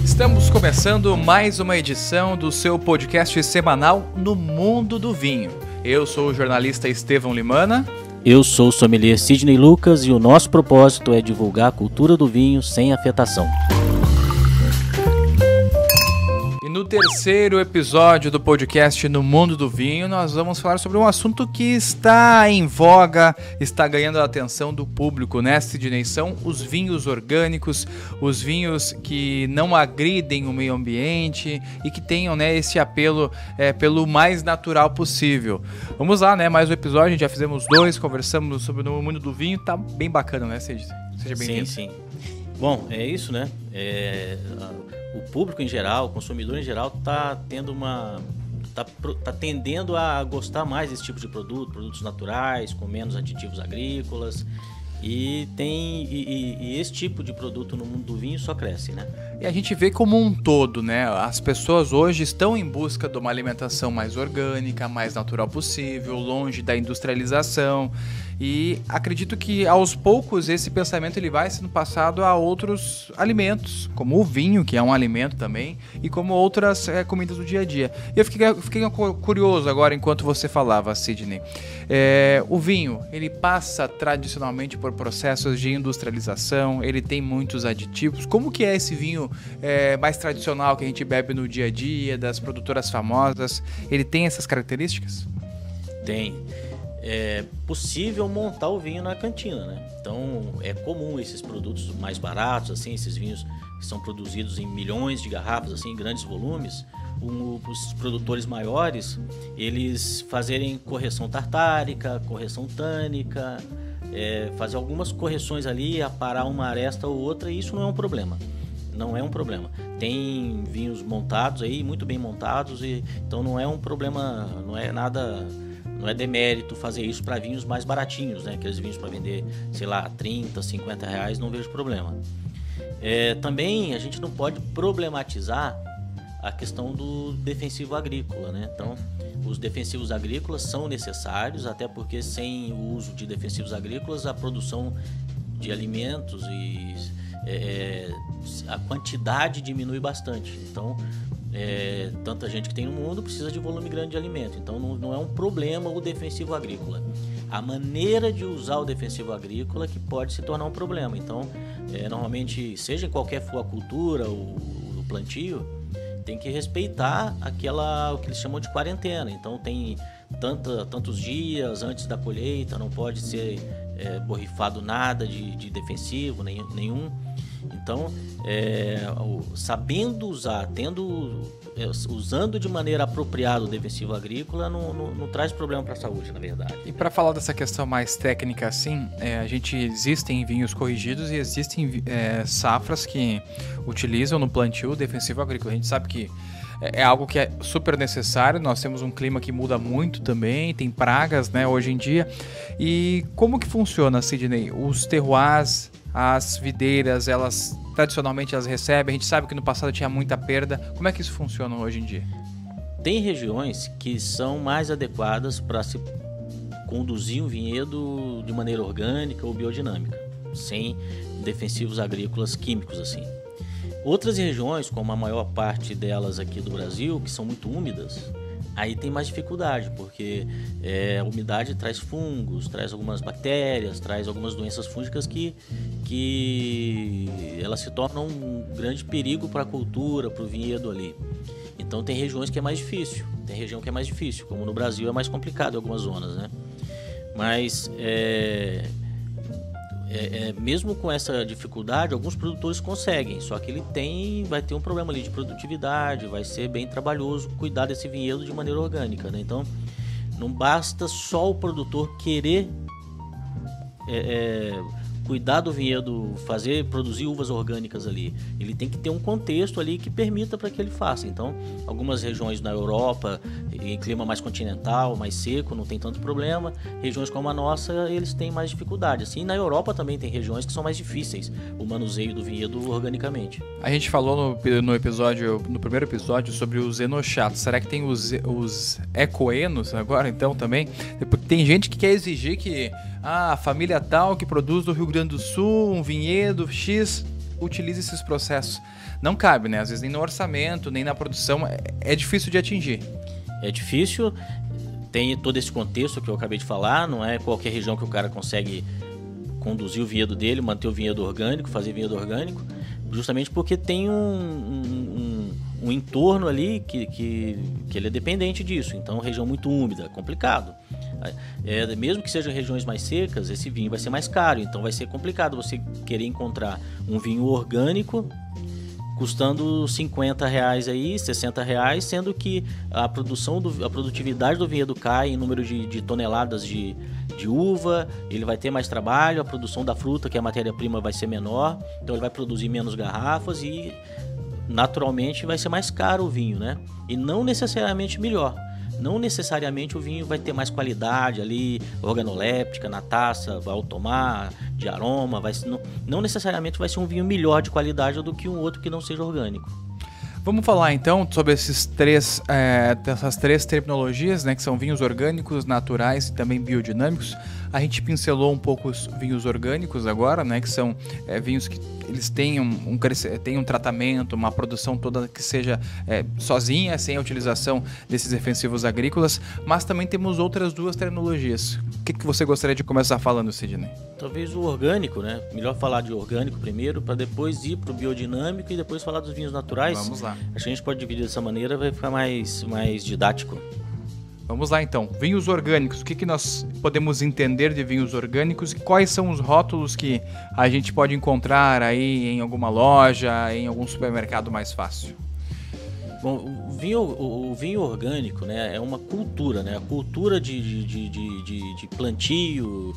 Estamos começando mais uma edição do seu podcast semanal No Mundo do Vinho. Eu sou o jornalista Estevão Limana. Eu sou o sommelier Sidney Lucas e o nosso propósito é divulgar a cultura do vinho sem afetação. E no terceiro episódio do podcast No Mundo do Vinho, nós vamos falar sobre um assunto que está em voga, está ganhando a atenção do público, né, Sidney? São os vinhos orgânicos, os vinhos que não agridem o meio ambiente e que tenham, né, esse apelo pelo mais natural possível. Vamos lá, né? Mais um episódio, a gente já fizemos 2, conversamos sobre o mundo do vinho, tá bem bacana, né, Sidney? Seja bem-vindo. Sim. Bom, é isso, né? O público em geral, o consumidor em geral tá tendendo a gostar mais desse tipo de produtos naturais, com menos aditivos agrícolas. E esse tipo de produto no mundo do vinho só cresce, né? E a gente vê como um todo, né? As pessoas hoje estão em busca de uma alimentação mais orgânica, mais natural possível, longe da industrialização. E acredito que aos poucos esse pensamento ele vai sendo passado a outros alimentos, como o vinho, que é um alimento também, e como outras comidas do dia a dia. E eu fiquei curioso agora enquanto você falava, Sidney. O vinho, ele passa tradicionalmente por processos de industrialização, ele tem muitos aditivos. Como que é esse vinho mais tradicional que a gente bebe no dia a dia, das produtoras famosas? Ele tem essas características? Tem. É possível montar o vinho na cantina, né? Então é comum esses produtos mais baratos, assim, esses vinhos que são produzidos em milhões de garrafas, assim, em grandes volumes. Os produtores maiores, eles fazerem correção tartárica, correção tânica, fazer algumas correções ali, aparar uma aresta ou outra, e isso não é um problema. Não é um problema. Tem vinhos montados aí, muito bem montados, então não é um problema, não é nada... Não é demérito fazer isso para vinhos mais baratinhos, né? Aqueles vinhos para vender, sei lá, 30, 50 reais, não vejo problema. Também a gente não pode problematizar a questão do defensivo agrícola, né? Então, os defensivos agrícolas são necessários, até porque sem o uso de defensivos agrícolas, a produção de alimentos e a quantidade diminui bastante. Então, tanta gente que tem no mundo precisa de volume grande de alimento, então não é um problema o defensivo agrícola. A maneira de usar o defensivo agrícola que pode se tornar um problema. Então, normalmente, seja em qualquer cultura ou no plantio, tem que respeitar o que eles chamam de quarentena. Então, tem tantos dias antes da colheita, não pode ser borrifado nada de defensivo, nenhum. Então, sabendo usar, usando de maneira apropriada o defensivo agrícola, não traz problema para a saúde, na verdade. E para falar dessa questão mais técnica assim, existem vinhos corrigidos e existem safras que utilizam no plantio o defensivo agrícola. A gente sabe que é algo que é super necessário, nós temos um clima que muda muito também, tem pragas, né, hoje em dia. E como que funciona, Sidney? Os terroirs, as videiras, tradicionalmente elas recebem, a gente sabe que no passado tinha muita perda. Como é que isso funciona hoje em dia? Tem regiões que são mais adequadas para se conduzir um vinhedo de maneira orgânica ou biodinâmica, sem defensivos agrícolas químicos assim. Outras regiões, como a maior parte delas aqui do Brasil, que são muito úmidas, aí tem mais dificuldade, porque a umidade traz fungos, traz algumas bactérias, traz algumas doenças fúngicas que elas se tornam um grande perigo para a cultura, para o vinhedo ali. Então tem regiões que é mais difícil, como no Brasil é mais complicado em algumas zonas, né? Mas mesmo com essa dificuldade, alguns produtores conseguem, só que vai ter um problema ali de produtividade, vai ser bem trabalhoso cuidar desse vinhedo de maneira orgânica, né? Então, não basta só o produtor querer cuidar do vinhedo, produzir uvas orgânicas ali, ele tem que ter um contexto ali que permita para que ele faça. Então, algumas regiões na Europa, em clima mais continental, mais seco, não tem tanto problema. Regiões como a nossa, eles têm mais dificuldade. Assim, na Europa também tem regiões que são mais difíceis o manuseio do vinhedo organicamente. A gente falou no primeiro episódio sobre os enochatos. Será que tem os ecoenos agora, então, também? Porque tem gente que quer exigir que a família tal que produz do Rio Grande do Sul um vinhedo X utilize esses processos. Não cabe, né? Às vezes nem no orçamento, nem na produção. É difícil de atingir. É difícil, tem todo esse contexto que eu acabei de falar. Não é qualquer região que o cara consegue conduzir o vinhedo dele, manter o vinhedo orgânico, fazer vinhedo orgânico, justamente porque tem um entorno ali que ele é dependente disso. Então, região muito úmida, complicado. Mesmo que sejam regiões mais secas, esse vinho vai ser mais caro. Então, vai ser complicado você querer encontrar um vinho orgânico custando R$50 aí, R$60, sendo que a produtividade do vinhedo cai em número de toneladas de uva, ele vai ter mais trabalho, a produção da fruta, que é a matéria-prima, vai ser menor, então ele vai produzir menos garrafas e naturalmente vai ser mais caro o vinho, né? E não necessariamente melhor. Não necessariamente o vinho vai ter mais qualidade ali, organoléptica, na taça, vai tomar, de aroma, não necessariamente vai ser um vinho melhor de qualidade do que um outro que não seja orgânico. Vamos falar então sobre essas três terminologias, né, que são vinhos orgânicos, naturais e também biodinâmicos. A gente pincelou um pouco os vinhos orgânicos agora, né, que são vinhos que eles têm um tratamento, uma produção toda que seja sozinha, sem a utilização desses defensivos agrícolas, mas também temos outras duas terminologias. O que você gostaria de começar falando, Sidney? Talvez o orgânico, né? Melhor falar de orgânico primeiro, para depois ir para o biodinâmico e depois falar dos vinhos naturais. Vamos lá. Acho que a gente pode dividir dessa maneira, vai ficar mais didático. Vamos lá então, vinhos orgânicos, o que nós podemos entender de vinhos orgânicos e quais são os rótulos que a gente pode encontrar aí em alguma loja, em algum supermercado mais fácil? Bom, o vinho orgânico, né, é uma cultura, né? A cultura de plantio,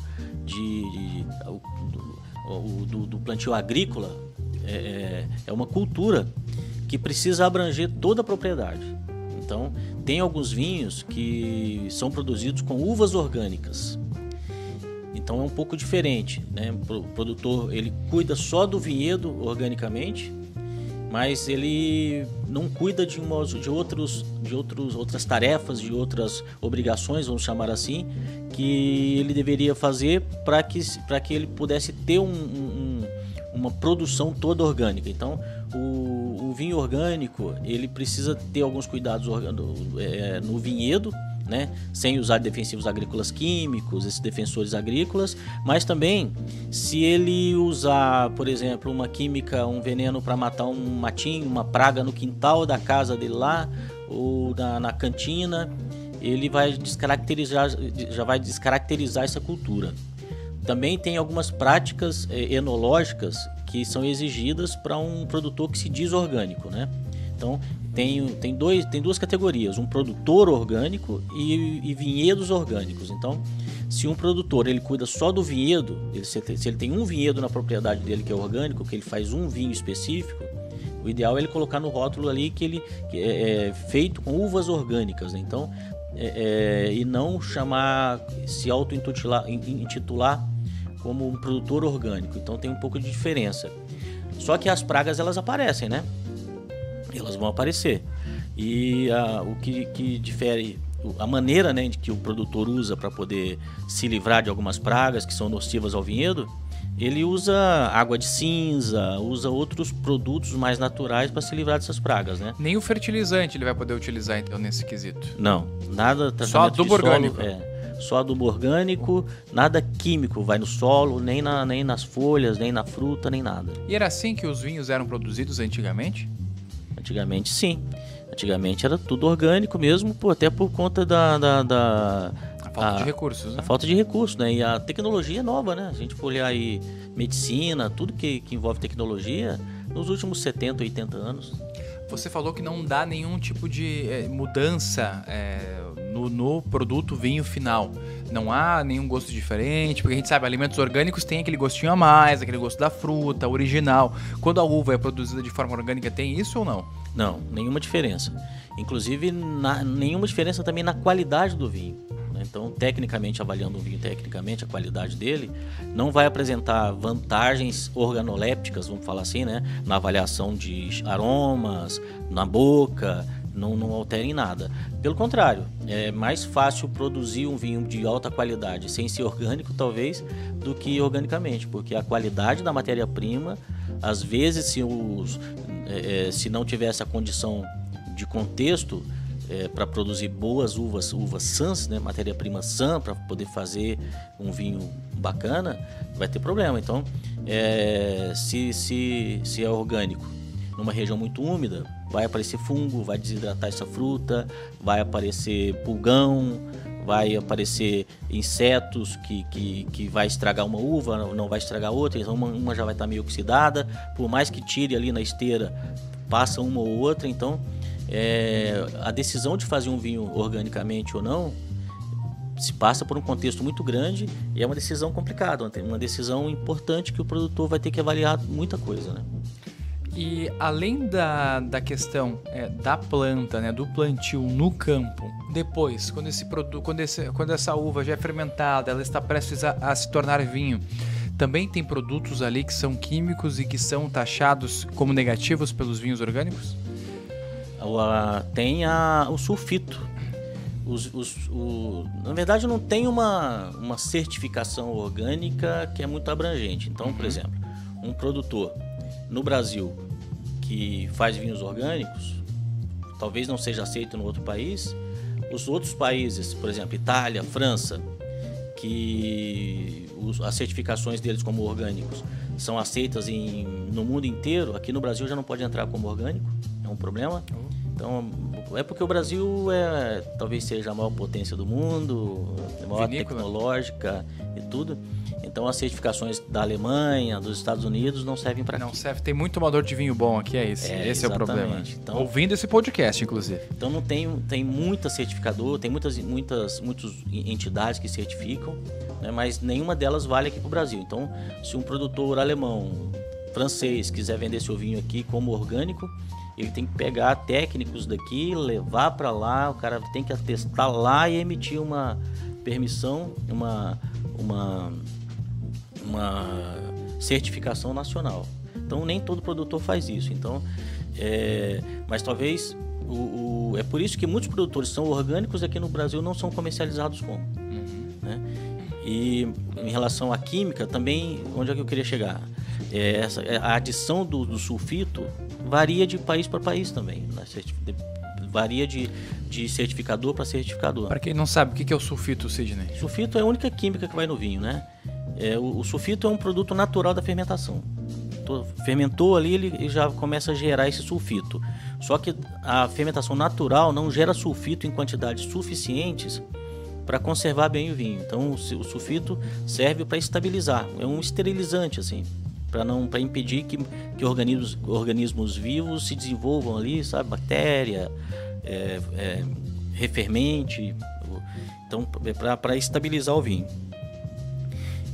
do plantio agrícola é uma cultura que precisa abranger toda a propriedade. Então, tem alguns vinhos que são produzidos com uvas orgânicas. Então, é um pouco diferente, né? O produtor, ele cuida só do vinhedo organicamente, mas ele não cuida de outras tarefas, de outras obrigações, vamos chamar assim, que ele deveria fazer para que ele pudesse ter uma produção toda orgânica. Então, o vinho orgânico, ele precisa ter alguns cuidados no vinhedo, né? Sem usar defensivos agrícolas químicos, esses defensores agrícolas, mas também se ele usar, por exemplo, uma química, um veneno para matar um matinho, uma praga no quintal da casa dele lá, ou na cantina, ele vai já vai descaracterizar essa cultura. Também tem algumas práticas enológicas que são exigidas para um produtor que se diz orgânico, né? Então, tem duas categorias, um produtor orgânico e vinhedos orgânicos. Então, se um produtor ele cuida só do vinhedo, se ele tem um vinhedo na propriedade dele que é orgânico, que ele faz um vinho específico, o ideal é ele colocar no rótulo ali que é feito com uvas orgânicas, né? Então, e não se auto-intitular como um produtor orgânico. Então tem um pouco de diferença. Só que as pragas, elas aparecem, né? Elas vão aparecer. E o que difere, a maneira, né, de que o produtor usa para poder se livrar de algumas pragas que são nocivas ao vinhedo, ele usa água de cinza, usa outros produtos mais naturais para se livrar dessas pragas, né? Nem o fertilizante ele vai poder utilizar, então, nesse quesito? Não, nada. Só adubo orgânico? Só adubo orgânico, nada químico vai no solo, nem nas folhas, nem na fruta, nem nada. E era assim que os vinhos eram produzidos antigamente? Antigamente, sim. Antigamente era tudo orgânico mesmo, até por conta a falta de recursos, né? A falta de recursos, né? E a tecnologia é nova, né? A gente for olhar aí medicina, tudo que envolve tecnologia, nos últimos 70, 80 anos. Você falou que não dá nenhum tipo de mudança no produto vinho final. Não há nenhum gosto diferente, porque a gente sabe, alimentos orgânicos tem aquele gostinho a mais, aquele gosto da fruta, original. Quando a uva é produzida de forma orgânica, tem isso ou não? Não, nenhuma diferença. Inclusive, nenhuma diferença também na qualidade do vinho. Então, tecnicamente, avaliando um vinho tecnicamente, a qualidade dele, não vai apresentar vantagens organolépticas, vamos falar assim, né? Na avaliação de aromas, na boca, não altera em nada. Pelo contrário, é mais fácil produzir um vinho de alta qualidade sem ser orgânico, talvez, do que organicamente, porque a qualidade da matéria-prima, às vezes, se não tivesse a condição de contexto, para produzir boas uvas sãs, né, matéria-prima sã, para poder fazer um vinho bacana, vai ter problema. Então, se é orgânico, numa região muito úmida, vai aparecer fungo, vai desidratar essa fruta, vai aparecer pulgão, vai aparecer insetos que vai estragar uma uva, não vai estragar outra, então uma já vai estar meio oxidada, por mais que tire ali na esteira, passa uma ou outra. Então, a decisão de fazer um vinho organicamente ou não se passa por um contexto muito grande e é uma decisão complicada, uma decisão importante que o produtor vai ter que avaliar muita coisa, né? E além da questão da planta, né, do plantio no campo, depois, quando essa uva já é fermentada, ela está prestes a se tornar vinho, também tem produtos ali que são químicos e que são taxados como negativos pelos vinhos orgânicos? Tem o sulfito. Na verdade, não tem uma certificação orgânica que é muito abrangente. Então, por exemplo, um produtor no Brasil que faz vinhos orgânicos, talvez não seja aceito no outro país. Os outros países, por exemplo, Itália, França, que as certificações deles como orgânicos são aceitas no mundo inteiro, aqui no Brasil já não pode entrar como orgânico, é um problema. Então, é porque o Brasil talvez seja a maior potência do mundo, a maior tecnológica e tudo. Então, as certificações da Alemanha, dos Estados Unidos não servem para aqui. Não serve, tem muito amador de vinho bom aqui, esse é o problema. Então, ouvindo esse podcast, inclusive. Então, não tem muita certificador, tem muitas entidades que certificam, né, mas nenhuma delas vale aqui para o Brasil. Então, se um produtor alemão, francês, quiser vender seu vinho aqui como orgânico, ele tem que pegar técnicos daqui, levar para lá, o cara tem que atestar lá e emitir uma permissão, uma certificação nacional. Então, nem todo produtor faz isso. Então, mas talvez é por isso que muitos produtores são orgânicos aqui no Brasil não são comercializados como. Né? E em relação à química, também, onde é que eu queria chegar? A adição do sulfito varia de país para país também, né? Varia de certificador para certificador. Para quem não sabe, o que é o sulfito, Sidney? Sulfito é a única química que vai no vinho, né? O sulfito é um produto natural da fermentação. Fermentou ali, ele já começa a gerar esse sulfito. Só que a fermentação natural não gera sulfito em quantidades suficientes para conservar bem o vinho. Então, o sulfito serve para estabilizar, é um esterilizante, assim, para impedir que organismos vivos se desenvolvam ali, sabe, bactéria, refermente. Então, para estabilizar o vinho.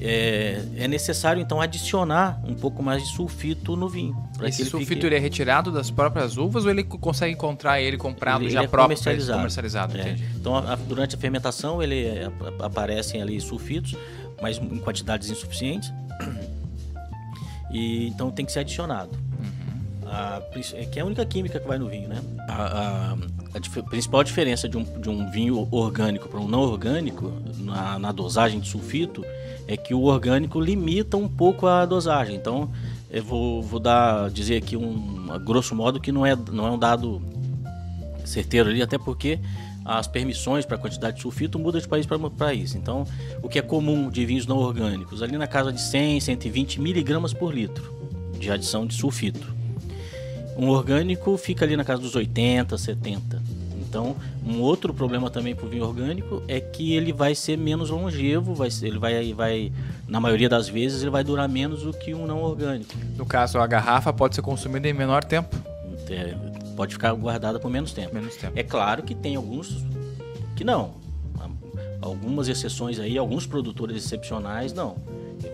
É necessário, então, adicionar um pouco mais de sulfito no vinho. Esse sulfito ele é retirado das próprias uvas ou ele consegue encontrar ele comprado já próprio? Comercializado. Entendi. Então, durante a fermentação, aparecem ali sulfitos, mas em quantidades insuficientes. E então tem que ser adicionado. Que é a única química que vai no vinho, né? A principal diferença de um vinho orgânico para um não orgânico na dosagem de sulfito é que o orgânico limita um pouco a dosagem. Então, eu vou dizer aqui a grosso modo que não é um dado certeiro ali, até porque as permissões para a quantidade de sulfito mudam de país para país. Então, o que é comum de vinhos não orgânicos, ali na casa de 100, 120 miligramas por litro de adição de sulfito. Um orgânico fica ali na casa dos 80, 70. Então, um outro problema também para o vinho orgânico é que ele vai ser menos longevo, na maioria das vezes, ele vai durar menos do que um não orgânico. No caso, a garrafa pode ser consumida em menor tempo? pode ficar guardada por menos tempo. É claro que tem alguns que não. Algumas exceções aí, alguns produtores excepcionais não.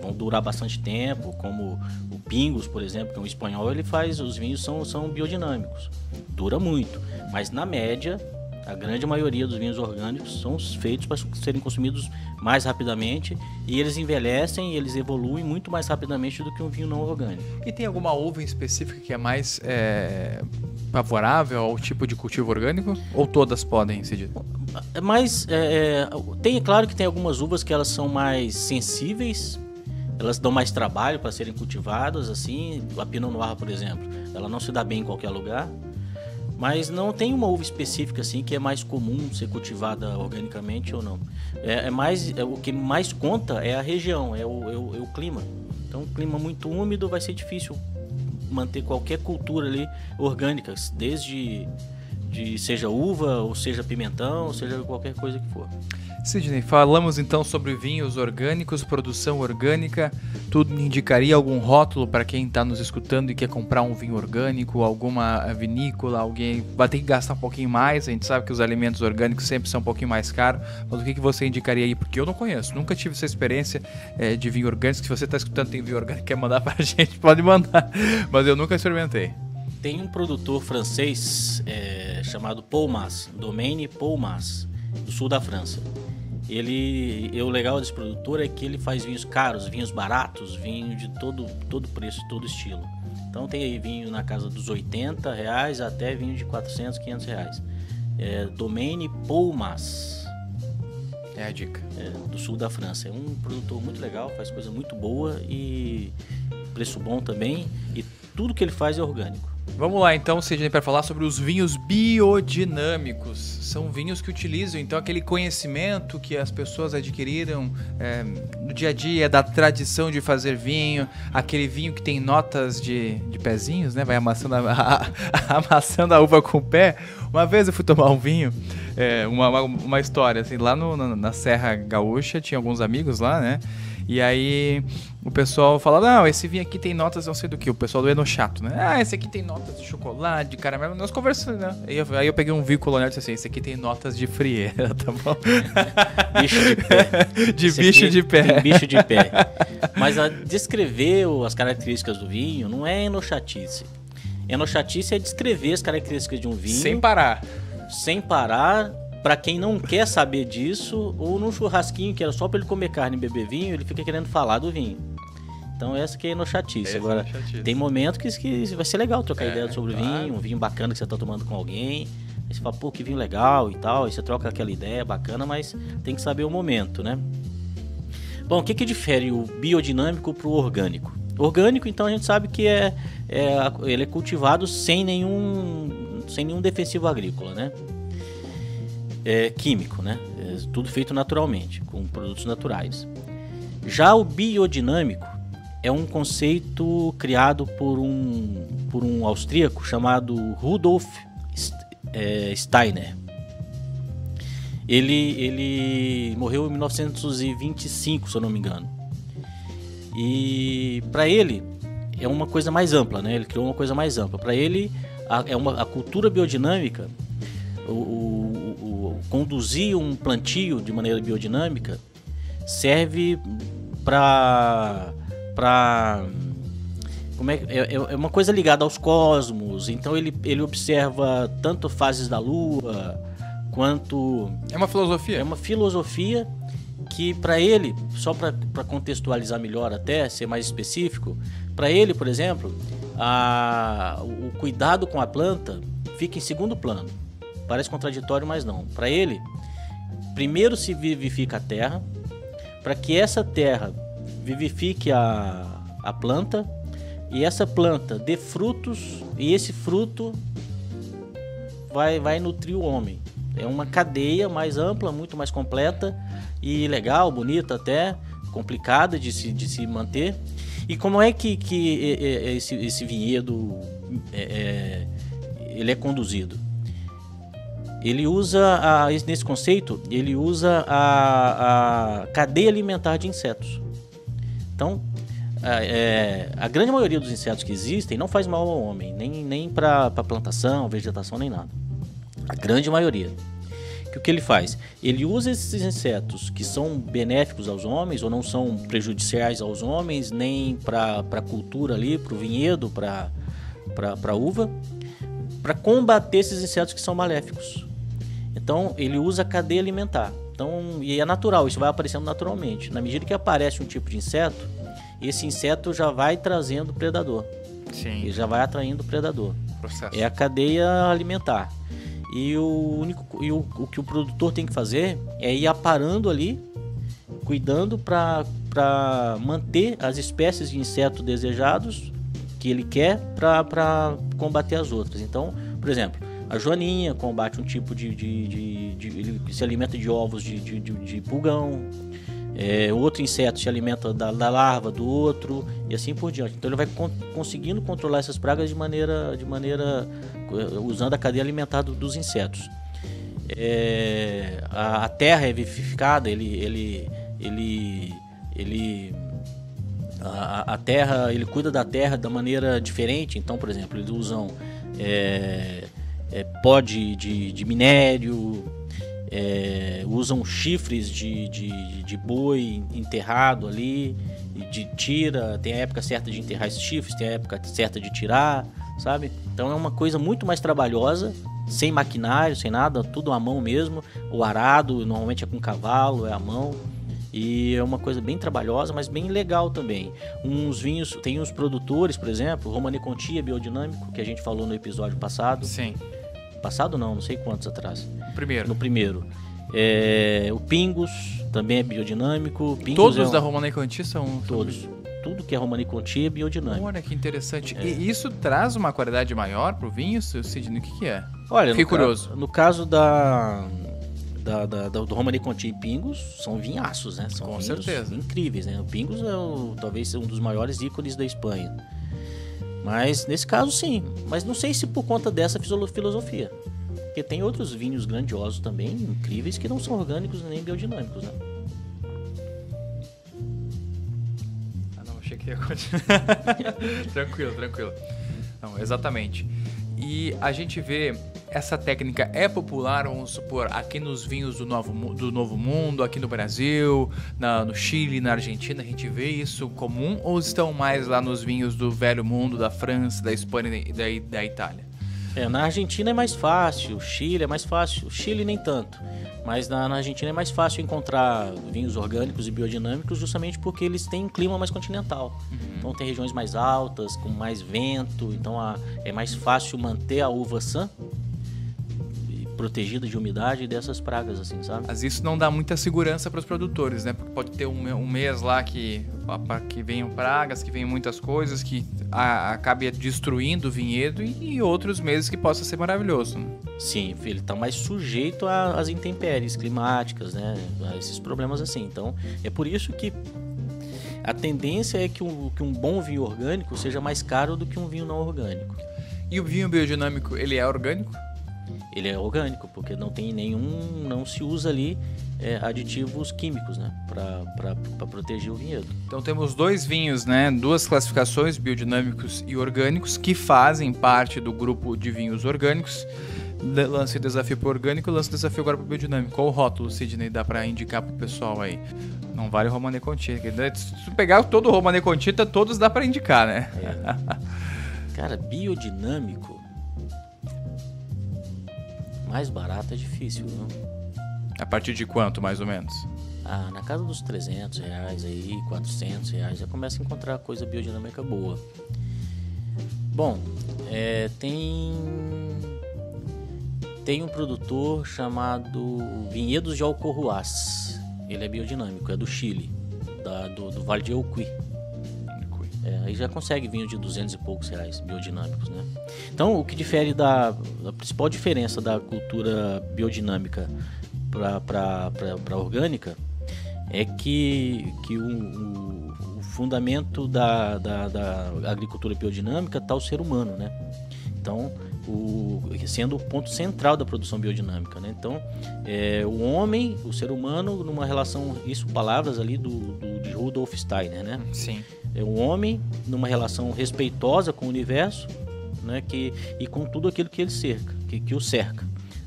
Vão durar bastante tempo, como o Pingus, por exemplo, que é um espanhol, ele faz, os vinhos são biodinâmicos. Dura muito, mas na média, a grande maioria dos vinhos orgânicos são feitos para serem consumidos mais rapidamente e eles envelhecem e eles evoluem muito mais rapidamente do que um vinho não orgânico. E tem alguma uva em específica que é mais favorável ao tipo de cultivo orgânico? Ou todas podem ser ditas? Mas claro que tem algumas uvas que elas são mais sensíveis, elas dão mais trabalho para serem cultivadas, assim, a Pinot Noir, por exemplo, ela não se dá bem em qualquer lugar, mas não tem uma uva específica assim que é mais comum ser cultivada organicamente ou não. O que mais conta é a região, é o clima. Então, um clima muito úmido vai ser difícil manter qualquer cultura ali orgânica, desde seja uva, ou seja pimentão, ou seja qualquer coisa que for. Sidney, falamos então sobre vinhos orgânicos, produção orgânica. Tudo indicaria algum rótulo para quem está nos escutando e quer comprar um vinho orgânico, alguma vinícola, alguém vai ter que gastar um pouquinho mais. A gente sabe que os alimentos orgânicos sempre são um pouquinho mais caros, mas o que você indicaria aí? Porque eu não conheço, nunca tive essa experiência de vinho orgânico. Se você está escutando tem vinho orgânico, quer mandar para a gente, pode mandar, mas eu nunca experimentei. Tem um produtor francês chamado Paumas, Domaine Paumas, do sul da França. O legal desse produtor é que ele faz vinhos caros, vinhos baratos, vinho de todo preço, todo estilo. Então tem aí vinho na casa dos R$80 até vinho de R$400, R$500. Domaine Paumas. É a dica. Do sul da França. É um produtor muito legal, faz coisa muito boa e preço bom também. E tudo que ele faz é orgânico. Vamos lá então, Sidney, para falar sobre os vinhos biodinâmicos. São vinhos que utilizam então aquele conhecimento que as pessoas adquiriram no dia a dia, da tradição de fazer vinho, aquele vinho que tem notas de pezinhos, né? Vai amassando amassando a uva com o pé. Uma vez eu fui tomar um vinho, uma história, assim, lá na Serra Gaúcha, tinha alguns amigos lá, né? E aí o pessoal fala, não, esse vinho aqui tem notas não sei do que, o pessoal do Enochato, né? Ah, esse aqui tem notas de chocolate, de caramelo, nós conversamos, né? Aí eu peguei um vinho colonial e disse assim, esse aqui tem notas de frieira, tá bom? Bicho de pé. Bicho de pé. Tem bicho de pé. Mas descrever as características do vinho não é enochatice. Enochatice é descrever as características de um vinho. Sem parar. Para quem não quer saber disso, ou num churrasquinho que era só para ele comer carne e beber vinho, ele fica querendo falar do vinho. Então essa que é enochatice. Agora, tem momentos que vai ser legal trocar ideia sobre o vinho, um vinho bacana que você tá tomando com alguém. Aí você fala, pô, que vinho legal e tal, aí você troca aquela ideia bacana, mas tem que saber o momento, né? Bom, o que difere o biodinâmico pro orgânico? Orgânico, então, a gente sabe que ele é cultivado sem nenhum defensivo agrícola, né? Químico, né? Tudo feito naturalmente, com produtos naturais. Já o biodinâmico é um conceito criado por um austríaco chamado Rudolf Steiner. Ele morreu em 1925, se eu não me engano. E para ele é uma coisa mais ampla, né? Ele criou uma coisa mais ampla. Para ele, a cultura biodinâmica, conduzir um plantio de maneira biodinâmica serve para é uma coisa ligada aos cosmos. Então ele observa tanto fases da lua quanto é uma filosofia que para ele, só para contextualizar melhor, até ser mais específico, para ele, por exemplo, o cuidado com a planta fica em segundo plano. Parece contraditório, mas não. Para ele, primeiro se vivifica a terra, para que essa terra vivifique a planta, e essa planta dê frutos, e esse fruto vai nutrir o homem. É uma cadeia mais ampla, muito mais completa e legal, bonita até, complicada de se manter. E como é que esse vinhedo ele é conduzido? Ele usa, nesse conceito, ele usa a cadeia alimentar de insetos. Então, a grande maioria dos insetos que existem não faz mal ao homem, nem para plantação, vegetação, nem nada. A grande maioria. O que ele faz? Ele usa esses insetos que são benéficos aos homens, ou não são prejudiciais aos homens, nem para a cultura ali, para o vinhedo, para a uva, para combater esses insetos que são maléficos. Então, ele usa a cadeia alimentar. Então, e é natural, isso vai aparecendo naturalmente. Na medida que aparece um tipo de inseto, esse inseto já vai trazendo predador. Sim. Ele já vai atraindo predador. Processo. É a cadeia alimentar. E o que o produtor tem que fazer é ir aparando ali, cuidando para manter as espécies de inseto desejados que ele quer para combater as outras. Então, por exemplo, a joaninha combate um tipo ele se alimenta de ovos de pulgão. Outro inseto se alimenta da larva do outro e assim por diante. Então ele vai conseguindo controlar essas pragas de maneira usando a cadeia alimentar dos insetos. A terra é vivificada, a terra, ele cuida da terra da maneira diferente. Então, por exemplo, eles usam pó de minério, usam chifres de boi enterrado ali, tem a época certa de enterrar esses chifres, tem a época certa de tirar, sabe? Então é uma coisa muito mais trabalhosa, sem maquinário, sem nada, tudo à mão mesmo. O arado normalmente é com cavalo, é à mão. E é uma coisa bem trabalhosa, mas bem legal também. Uns vinhos, tem uns produtores, por exemplo, Romanée Conti é biodinâmico, que a gente falou no episódio passado. Sim. Passado não sei quantos atrás. No primeiro. O Pingus também é biodinâmico. Pingus Todos da Romanée Conti são... Todos. Tudo que é Romanée Conti é biodinâmico. Olha que interessante. E isso traz uma qualidade maior pro vinho, Sidney? O que é? Olha, fiquei curioso. No caso do Romanée Conti e Pingus, são vinhaços, né? São Com vinhos certeza. incríveis, né? O Pingus talvez um dos maiores ícones da Espanha. Mas nesse caso sim. Mas não sei se por conta dessa filosofia. Porque tem outros vinhos grandiosos também, incríveis, que não são orgânicos nem biodinâmicos, né? Achei que ia continuar. Tranquilo. Não, exatamente. E a gente vê essa técnica é popular, vamos supor, aqui nos vinhos do Novo Mundo, aqui no Brasil, no Chile, na Argentina, a gente vê isso comum, ou estão mais lá nos vinhos do Velho Mundo, da França, da Espanha e da Itália? Na Argentina é mais fácil, o Chile é mais fácil, o Chile nem tanto, mas na Argentina é mais fácil encontrar vinhos orgânicos e biodinâmicos justamente porque eles têm um clima mais continental. Então tem regiões mais altas, com mais vento, então é mais fácil manter a uva sã e protegida de umidade e dessas pragas, assim, sabe? Mas isso não dá muita segurança para os produtores, né? Porque pode ter um mês lá que venham pragas, que venham muitas coisas, que acabe destruindo o vinhedo, e outros meses que possa ser maravilhoso. Né? Sim, ele está mais sujeito às intempéries climáticas, né? A esses problemas assim. Então, é por isso que a tendência é que um bom vinho orgânico seja mais caro do que um vinho não orgânico. E o vinho biodinâmico, ele é orgânico? Ele é orgânico, porque não se usa ali aditivos químicos, né, para proteger o vinhedo. Então temos dois vinhos, né, duas classificações, biodinâmicos e orgânicos, que fazem parte do grupo de vinhos orgânicos. Lance desafio para o orgânico, lance desafio agora para o biodinâmico. Qual o rótulo, Sidney, dá para indicar para o pessoal aí? Não vale o Romanée Conti. Se pegar todo o Romanée Conti, todos dá para indicar, né? Cara, biodinâmico mais barato é difícil, não? A partir de quanto, mais ou menos? Na casa dos R$300 aí, R$400, já começa a encontrar coisa biodinâmica boa. Bom, tem um produtor chamado Vinhedos de Alcohuas. Ele é biodinâmico, é do Chile, do Vale de Elqui. Aí já consegue vinho de 200 e poucos reais biodinâmicos, né? Então, o que difere a principal diferença da cultura biodinâmica para orgânica é que o fundamento da agricultura biodinâmica está o ser humano, né? Então, sendo o ponto central da produção biodinâmica, né? Então, o homem, o ser humano, numa relação, isso palavras ali de Rudolf Steiner, né? Sim. É um homem numa relação respeitosa com o universo, né, e com tudo aquilo que ele cerca, que o cerca.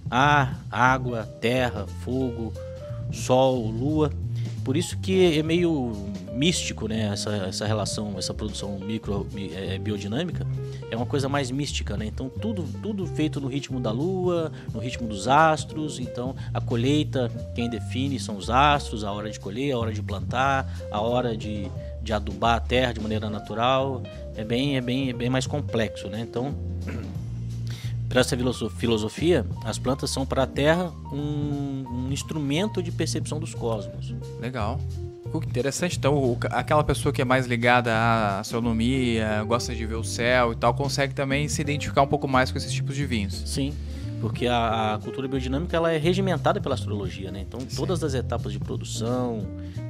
Ar, água, terra, fogo, sol, lua. Por isso que é meio místico, né, essa relação, essa produção biodinâmica é uma coisa mais mística, né? Então tudo feito no ritmo da lua, no ritmo dos astros. Então a colheita, quem define são os astros, a hora de colher, a hora de plantar, a hora de adubar a terra de maneira natural. É bem mais complexo, né? Então, para essa filosofia, as plantas são para a terra um instrumento de percepção dos cosmos. Legal. Que interessante. Então, aquela pessoa que é mais ligada à astronomia, gosta de ver o céu e tal, consegue também se identificar um pouco mais com esses tipos de vinhos. Sim, porque a cultura biodinâmica ela é regimentada pela astrologia, né? Então, todas as etapas de produção,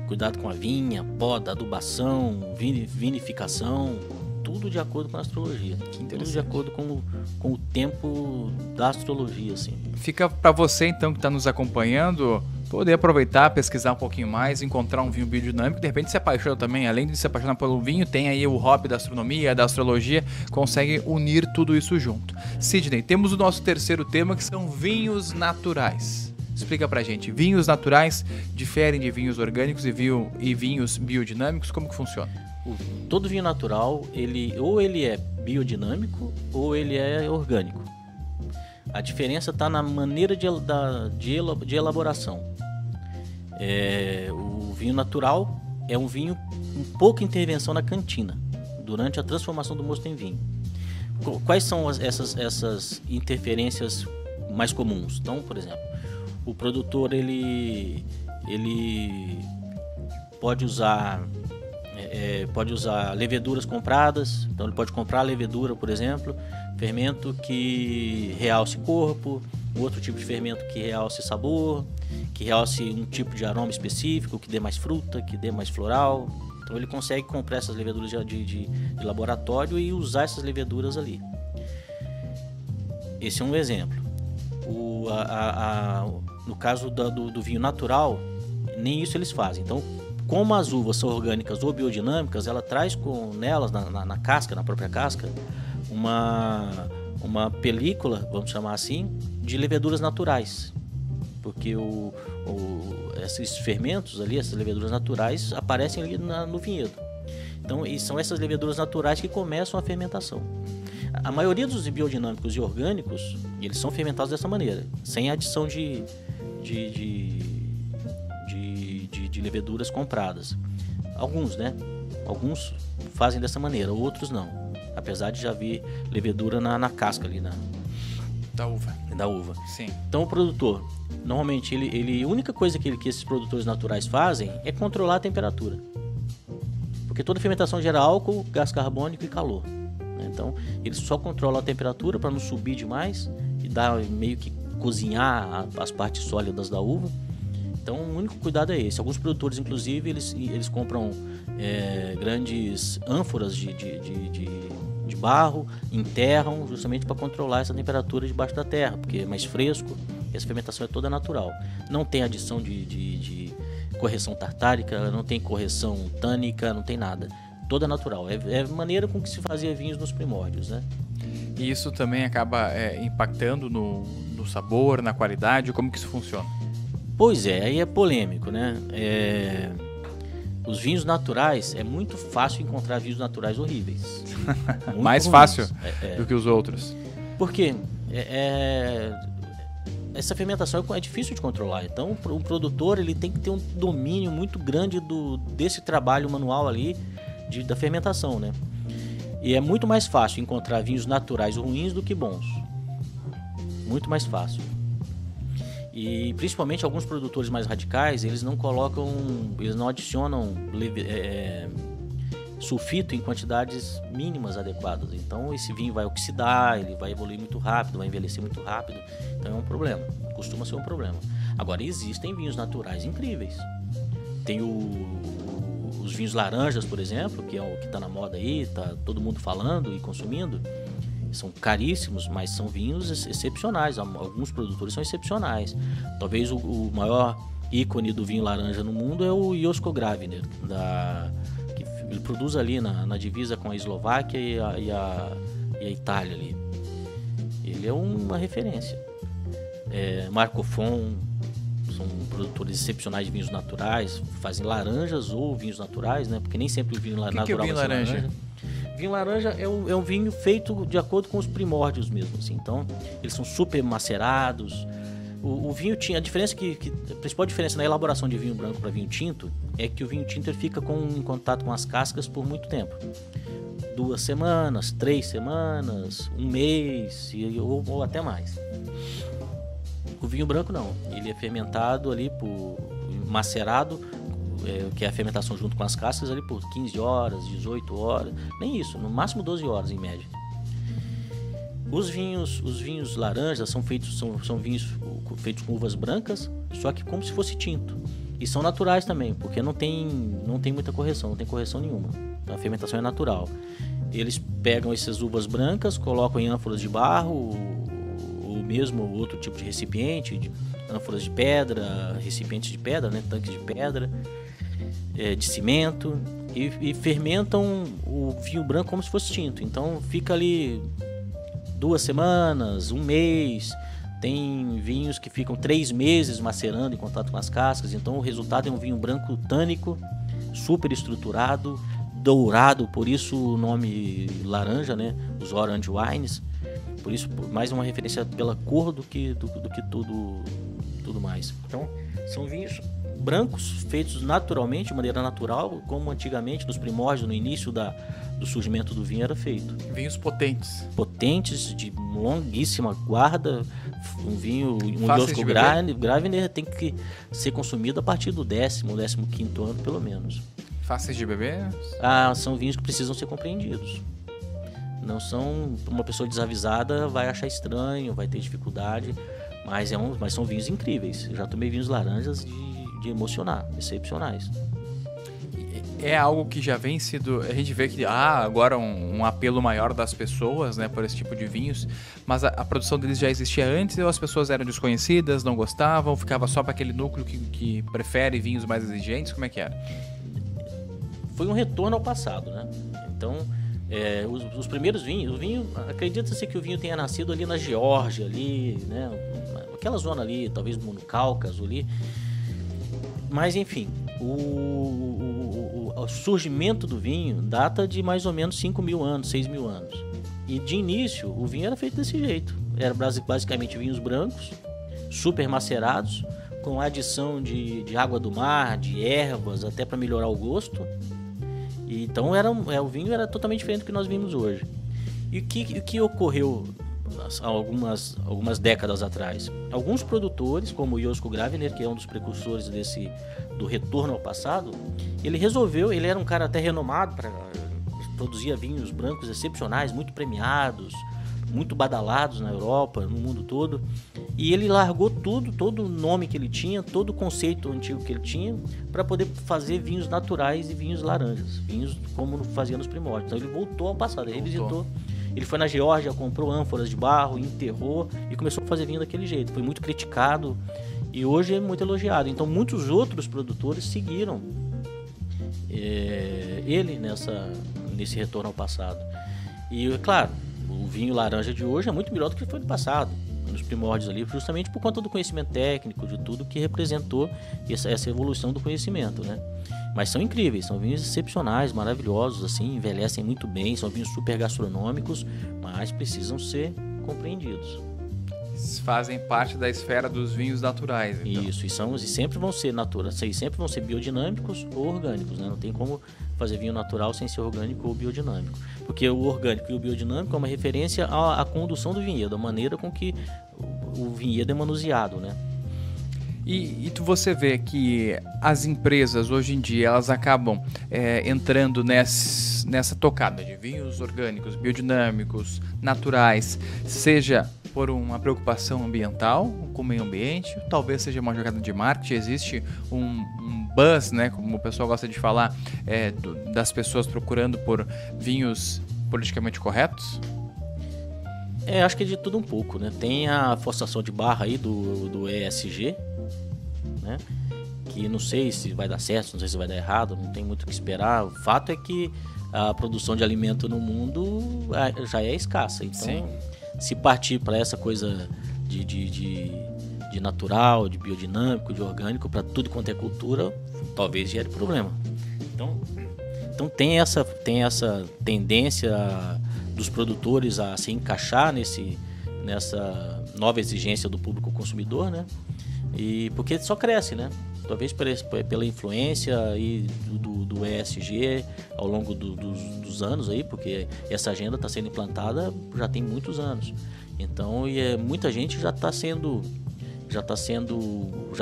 cuidado com a vinha, poda, adubação, vinificação, tudo de acordo com a astrologia. Que interessante. Tudo de acordo com o tempo da astrologia, assim. Fica para você, então, que está nos acompanhando, poder aproveitar, pesquisar um pouquinho mais, encontrar um vinho biodinâmico, de repente se apaixona também, além de se apaixonar pelo vinho, tem aí o hobby da astronomia, da astrologia, consegue unir tudo isso junto. Sidney, temos o nosso terceiro tema, que são vinhos naturais. Explica pra gente, vinhos naturais diferem de vinhos orgânicos e vinhos biodinâmicos, como que funciona? Todo vinho natural, ele é biodinâmico ou ele é orgânico. A diferença está na maneira de elaboração. O vinho natural é um vinho com pouca intervenção na cantina, durante a transformação do mosto em vinho. Quais são essas interferências mais comuns? Então, por exemplo, o produtor ele pode usar leveduras compradas. Então ele pode comprar levedura, por exemplo, fermento que realce corpo, outro tipo de fermento que realce sabor, que realce um tipo de aroma específico, que dê mais fruta, que dê mais floral. Então ele consegue comprar essas leveduras de laboratório e usar essas leveduras ali. Esse é um exemplo. No caso do vinho natural, nem isso eles fazem. Então, como as uvas são orgânicas ou biodinâmicas, ela traz nelas, na casca, na própria casca, uma película, vamos chamar assim, de leveduras naturais. Porque esses fermentos ali, essas leveduras naturais, aparecem ali no vinhedo. Então, e são essas leveduras naturais que começam a fermentação. A maioria dos biodinâmicos e orgânicos, eles são fermentados dessa maneira, sem adição de leveduras compradas. Alguns, né? Alguns fazem dessa maneira, outros não. Apesar de já vir levedura na casca ali, da uva. Da uva. Sim. Então o produtor, normalmente, a única coisa que esses produtores naturais fazem é controlar a temperatura. Porque toda fermentação gera álcool, gás carbônico e calor. Então, eles só controlam a temperatura para não subir demais e dar meio que cozinhar as partes sólidas da uva. Então, o único cuidado é esse. Alguns produtores, inclusive, eles compram grandes ânforas de barro, enterram justamente para controlar essa temperatura debaixo da terra, porque é mais fresco e essa fermentação é toda natural. Não tem adição de correção tartárica, não tem correção tânica, não tem nada. Toda natural. É a maneira com que se fazia vinhos nos primórdios, né? E isso também acaba impactando no sabor, na qualidade? Como que isso funciona? Pois é, aí é polêmico, né? Os vinhos naturais, é muito fácil encontrar vinhos naturais horríveis. Mais fácil do que os outros. Por quê? Essa fermentação é difícil de controlar. Então, o produtor ele tem que ter um domínio muito grande desse trabalho manual ali da fermentação, né? E é muito mais fácil encontrar vinhos naturais ruins do que bons. Muito mais fácil. E principalmente alguns produtores mais radicais, eles não adicionam sulfito em quantidades mínimas adequadas. Então esse vinho vai oxidar, ele vai evoluir muito rápido, vai envelhecer muito rápido. Então é um problema, costuma ser um problema. Agora existem vinhos naturais incríveis. Tem os vinhos laranjas, por exemplo, que é o que está na moda aí, tá todo mundo falando e consumindo. São caríssimos, mas são vinhos excepcionais. Alguns produtores são excepcionais. Talvez o maior ícone do vinho laranja no mundo é o Josko Gravner, Ele produz ali na divisa com a Eslováquia e a Itália ali. Ele é uma referência. Marcofon são produtores excepcionais de vinhos naturais, fazem laranjas ou vinhos naturais, né? Porque nem sempre o vinho natural que é o vinho laranja? Vinho laranja é um vinho feito de acordo com os primórdios mesmo, assim. Então, eles são super macerados. O vinho tinha a diferença a principal diferença na elaboração de vinho branco para vinho tinto é que o vinho tinto ele fica em contato com as cascas por muito tempo. 2 semanas, 3 semanas, 1 mês ou até mais. O vinho branco não, ele é fermentado ali macerado, que é a fermentação junto com as cascas ali por 15 horas, 18 horas, nem isso, no máximo 12 horas em média. Os vinhos laranjas são vinhos feitos com uvas brancas, só que como se fosse tinto. E são naturais também, porque não tem muita correção, não tem correção nenhuma. A fermentação é natural. Eles pegam essas uvas brancas, colocam em ânforas de barro, ou mesmo outro tipo de recipiente, ânforas de pedra, recipientes de pedra, né, tanques de pedra, de cimento, e fermentam o vinho branco como se fosse tinto. Então fica ali 2 semanas, 1 mês. Tem vinhos que ficam 3 meses macerando em contato com as cascas. Então o resultado é um vinho branco tânico, super estruturado, dourado, por isso o nome laranja, né? Os orange wines. Por isso, mais uma referência pela cor do que tudo mais. Então, são vinhos brancos feitos naturalmente, de maneira natural, como antigamente, nos primórdios, no início do surgimento do vinho era feito. Vinhos potentes. Potentes, de longuíssima guarda. Um Yosko Gravner tem que ser consumido a partir do 10º, 15º ano, pelo menos. Fáceis de beber? São vinhos que precisam ser compreendidos. Não são... Uma pessoa desavisada vai achar estranho, vai ter dificuldade, mas são vinhos incríveis. Eu já tomei vinhos laranjas de emocionar, excepcionais. É algo que já vem sido... A gente vê que agora um apelo maior das pessoas, né, por esse tipo de vinhos, mas a produção deles já existia antes ou as pessoas eram desconhecidas, não gostavam, ficava só para aquele núcleo que prefere vinhos mais exigentes? Como é que era? Foi um retorno ao passado, né? Então, os primeiros vinhos... Acredita-se que o vinho tenha nascido ali na Geórgia, ali, né? Aquela zona ali, talvez no Cáucaso ali. Mas, enfim, o surgimento do vinho data de mais ou menos 5.000 anos, 6.000 anos. E de início, o vinho era feito desse jeito. Era basicamente vinhos brancos, super macerados, com adição de água do mar, de ervas, até para melhorar o gosto. E então o vinho era totalmente diferente do que nós vimos hoje. E o que ocorreu há algumas décadas atrás? Alguns produtores, como o Yosko Gravner, que é um dos precursores do retorno ao passado, ele era um cara até renomado, produzia vinhos brancos excepcionais, muito premiados, muito badalados na Europa, no mundo todo. E ele largou todo o nome que ele tinha, todo o conceito antigo que ele tinha, para poder fazer vinhos naturais e vinhos laranjas, vinhos como fazia nos primórdios. Então ele voltou ao passado, ele revisitou. Ele foi na Geórgia, comprou ânforas de barro, enterrou e começou a fazer vinho daquele jeito. Foi muito criticado e hoje é muito elogiado. Então muitos outros produtores seguiram ele nesse retorno ao passado. E é claro, o vinho laranja de hoje é muito melhor do que foi no passado, nos primórdios ali, justamente por conta do conhecimento técnico, de tudo que representou essa evolução do conhecimento, né? Mas são incríveis, são vinhos excepcionais, maravilhosos, assim, envelhecem muito bem, são vinhos super gastronômicos, mas precisam ser compreendidos. Fazem parte da esfera dos vinhos naturais, então. Isso, e sempre vão ser naturais, sempre vão ser biodinâmicos ou orgânicos, né? Não tem como fazer vinho natural sem ser orgânico ou biodinâmico, porque o orgânico e o biodinâmico é uma referência à condução do vinhedo, a maneira com que o vinhedo é manuseado, né? E você vê que as empresas hoje em dia elas acabam entrando nessa tocada de vinhos orgânicos, biodinâmicos, naturais, seja por uma preocupação ambiental com o meio ambiente, talvez seja uma jogada de marketing, existe um buzz, né, como o pessoal gosta de falar, das pessoas procurando por vinhos politicamente corretos? Acho que é de tudo um pouco, né? Tem a forçação de barra aí do ESG, né? que não sei se vai dar certo, não sei se vai dar errado, não tem muito o que esperar. O fato é que a produção de alimento no mundo já é escassa. Então, sim, se partir para essa coisa de natural, de biodinâmico, de orgânico, para tudo quanto é cultura, talvez gere problema. Então tem essa tendência dos produtores a se encaixar nessa nova exigência do público consumidor, né? E porque só cresce, né? Talvez pela influência aí do ESG ao longo dos anos aí, porque essa agenda está sendo implantada já tem muitos anos. Então, muita gente já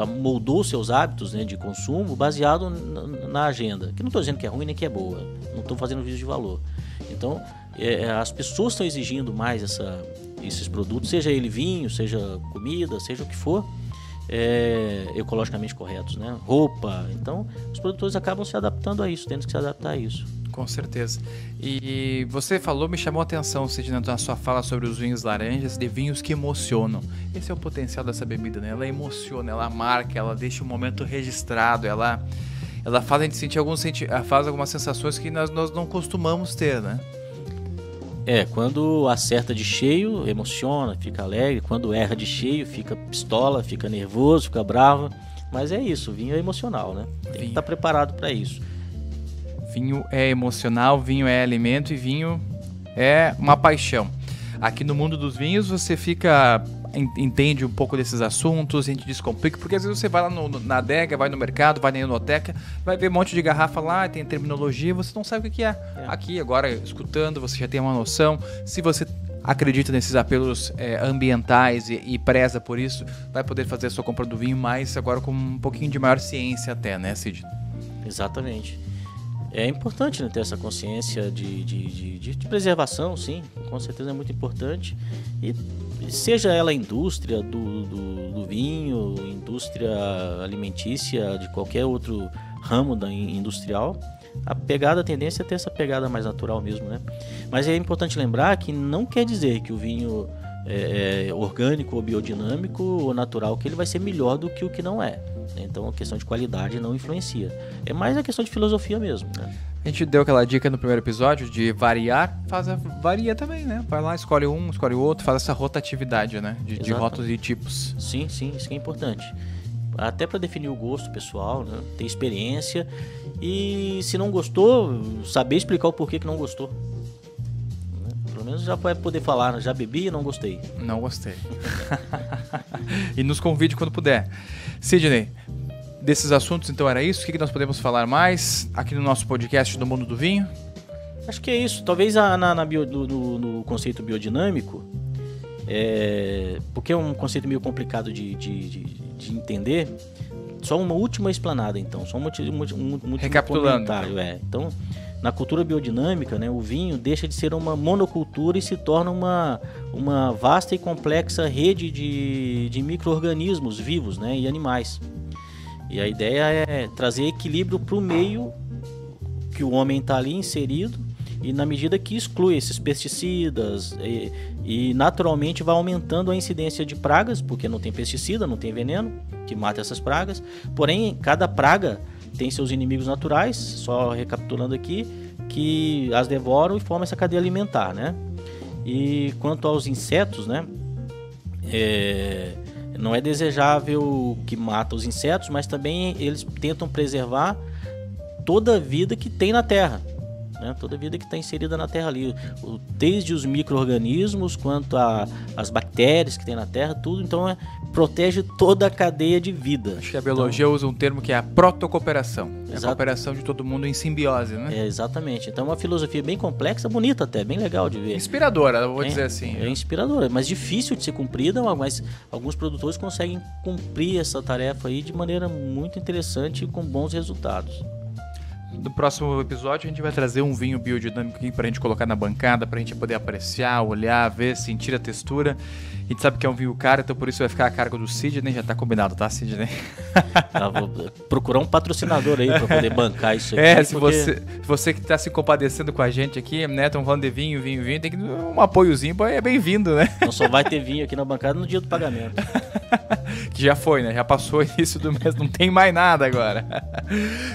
moldou seus hábitos, né, de consumo baseado na agenda. Que não estou dizendo que é ruim nem que é boa, não estou fazendo juízo de valor. Então, as pessoas estão exigindo mais esses produtos, seja ele vinho, seja comida, seja o que for, ecologicamente corretos, né? Roupa. Então, os produtores acabam se adaptando a isso, tendo que se adaptar a isso. Com certeza. E você me chamou a atenção, Sidney, na sua fala sobre os vinhos laranjas, de vinhos que emocionam. Esse é o potencial dessa bebida, né? Ela emociona, ela marca, ela deixa um momento registrado, ela faz a gente sentir faz algumas sensações que nós não costumamos ter, né? Quando acerta de cheio, emociona, fica alegre. Quando erra de cheio, fica pistola, fica nervoso, fica bravo. Mas é isso, o vinho é emocional, né? Tem que estar preparado para isso. Vinho é emocional, vinho é alimento e vinho é uma paixão. Aqui no mundo dos vinhos você entende um pouco desses assuntos, a gente descomplica, porque às vezes você vai lá na adega, vai no mercado, vai na enoteca, vai ver um monte de garrafa lá, tem terminologia, você não sabe o que é. Aqui, agora, escutando, você já tem uma noção. Se você acredita nesses apelos ambientais e preza por isso, vai poder fazer a sua compra do vinho, mas agora com um pouquinho de maior ciência até, né, Cid? Exatamente. É importante, né, ter essa consciência de preservação, sim, com certeza é muito importante. E seja ela a indústria do vinho, indústria alimentícia, de qualquer outro ramo industrial, a tendência é ter essa pegada mais natural mesmo, né? Mas é importante lembrar que não quer dizer que o vinho orgânico ou biodinâmico ou natural, que ele vai ser melhor do que o que não é. Então a questão de qualidade não influencia. É mais a questão de filosofia mesmo, né? A gente deu aquela dica no primeiro episódio de variar, varia também, né? Vai lá, escolhe um, escolhe o outro, faz essa rotatividade, né? De rótulos e tipos. Sim, isso que é importante. Até para definir o gosto pessoal, né? Ter experiência e, se não gostou, saber explicar o porquê que não gostou. Pelo menos já vai poder falar, já bebi e não gostei. Não gostei. E nos convide quando puder. Sidney, desses assuntos, então era isso? O que nós podemos falar mais aqui no nosso podcast do Mundo do Vinho? Acho que é isso. Talvez no conceito biodinâmico, porque é um conceito meio complicado de entender, só uma última explanada, então. Só um último recapitulando, comentário. Então, na cultura biodinâmica, né, o vinho deixa de ser uma monocultura e se torna uma vasta e complexa rede de micro-organismos vivos, né, e animais. E a ideia é trazer equilíbrio para o meio que o homem está ali inserido, e na medida que exclui esses pesticidas e naturalmente vai aumentando a incidência de pragas, porque não tem pesticida, não tem veneno que mata essas pragas. Porém, cada praga tem seus inimigos naturais, só recapitulando aqui, que as devoram e formam essa cadeia alimentar, né? E quanto aos insetos, né? Não é desejável que mata os insetos, mas também eles tentam preservar toda a vida que tem na Terra, né? Toda a vida que está inserida na Terra ali, desde os micro-organismos quanto as bactérias que tem na Terra, tudo. Então protege toda a cadeia de vida. Acho que a biologia usa um termo que é a protocooperação. É a cooperação de todo mundo em simbiose, né? Exatamente. Então é uma filosofia bem complexa, bonita até, bem legal de ver. Inspiradora, eu vou dizer assim. É inspiradora, mas difícil de ser cumprida, mas alguns produtores conseguem cumprir essa tarefa aí de maneira muito interessante e com bons resultados. No próximo episódio a gente vai trazer um vinho biodinâmico aqui pra gente colocar na bancada, pra gente poder apreciar, olhar, ver, sentir a textura. A gente sabe que é um vinho caro, então por isso vai ficar a cargo do Sidney, já tá combinado, tá, Sidney? Vou procurar um patrocinador aí pra poder bancar isso aqui. Você que tá se compadecendo com a gente aqui, né, estão falando de vinho, tem que um apoiozinho, é bem-vindo, né? Não só vai ter vinho aqui na bancada no dia do pagamento. Que já foi, né? Já passou o início do mês, não tem mais nada agora.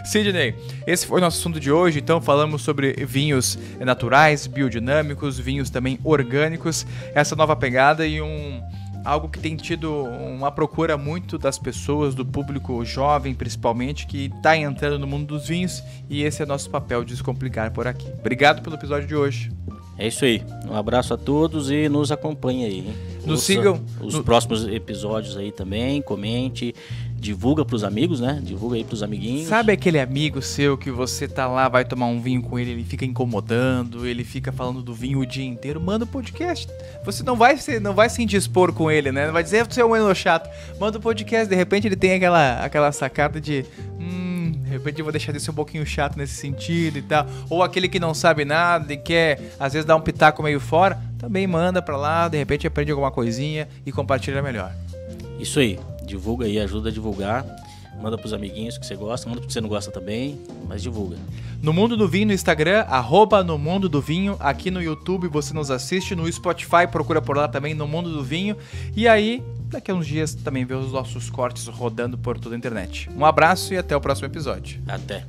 Sidney, esse foi o nosso assunto de hoje. Então falamos sobre vinhos naturais, biodinâmicos, vinhos também orgânicos, essa nova pegada e algo que tem tido uma procura muito das pessoas, do público jovem principalmente, que está entrando no mundo dos vinhos, e esse é nosso papel de descomplicar por aqui. Obrigado pelo episódio de hoje. É isso aí. Um abraço a todos e nos acompanhe aí, hein? Nos sigam. Os próximos episódios aí também, comente, divulga pros amigos, né? Divulga aí pros amiguinhos. Sabe aquele amigo seu que você tá lá, vai tomar um vinho com ele, ele fica incomodando, ele fica falando do vinho o dia inteiro? Manda um podcast. Você não vai se indispor com ele, né? Não vai dizer que você é um eno chato. Manda um podcast, de repente ele tem aquela sacada de... De repente eu vou deixar de ser um pouquinho chato nesse sentido e tal. Ou aquele que não sabe nada e quer, às vezes, dar um pitaco meio fora, também manda pra lá, de repente aprende alguma coisinha e compartilha melhor. Isso aí, divulga aí, ajuda a divulgar. Manda pros amiguinhos que você gosta, manda pro que você não gosta também, mas divulga. No Mundo do Vinho no Instagram, @No Mundo do Vinho. Aqui no YouTube você nos assiste, no Spotify procura por lá também, No Mundo do Vinho. E aí, daqui a uns dias também vê os nossos cortes rodando por toda a internet. Um abraço e até o próximo episódio. Até.